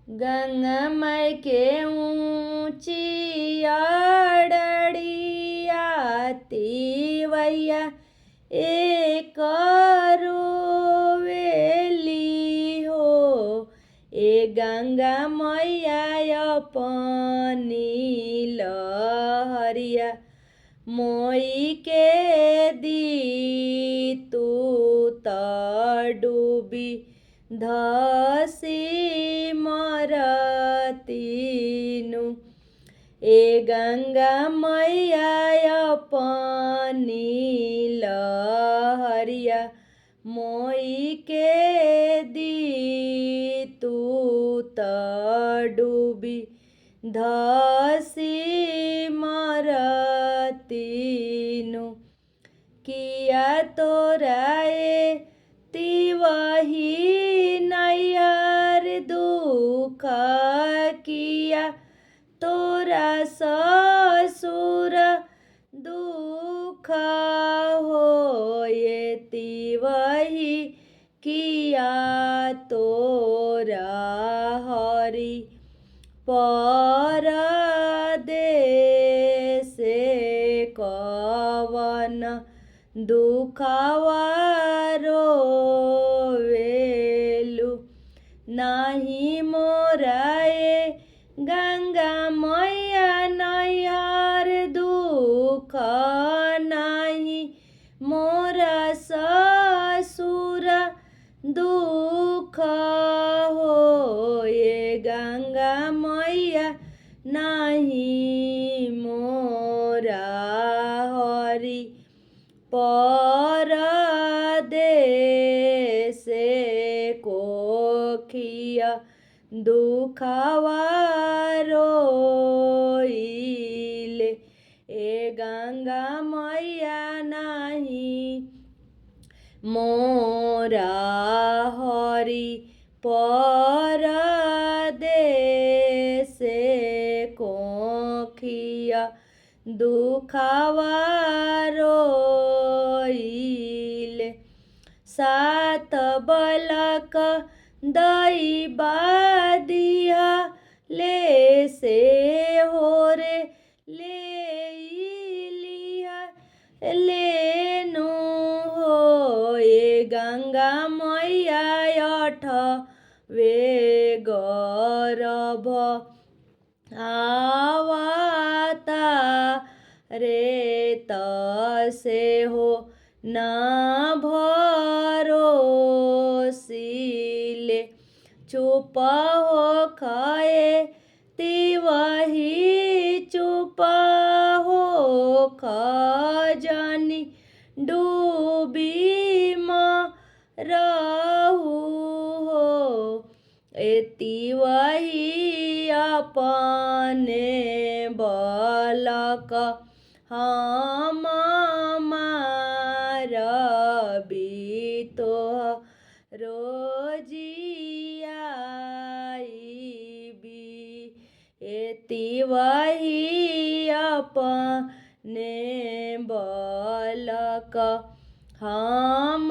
गंगा माई के ऊंची अड़ड़िया तिवैया एक रोवेली हो। ए गंगा मैया अपनी लहरिया मोई के दी तू त डूबी धसी मरतीनु। ए गंगा मैया अपनी लहरिया मोई के दी तू त डूबी धसी मरतीनु। किया तोराए तिवही नैहर दुख किया तोरा ससुर दुख हो। ये तिवही किया तोरा हरि परदेस कवन दुखवा रोवेलु। नाही मोराए गंगा मैया नैहर दुख नाही मोरा ससुर दुख हो। ये गंगा मैया नाही मोरा हरि परदेस कोखिया दुखवा रोइले। ए गंगा मैया नाही मोरा हरि परदेस कोखिया दुखवा रोइले। सात बलक दैबा दिया ले से हो रे ले लिया लेनु हो। ये गंगा मैया अठवे गरभ आवता रे तसे हो ना भरोसिले। चुप हो खाए तिवही चुप हो खजानी डूबी रहू हो। ए तिवही अपने बलक हम मारबी तो रोजियाईबी। ए तिवही अपने बलक हम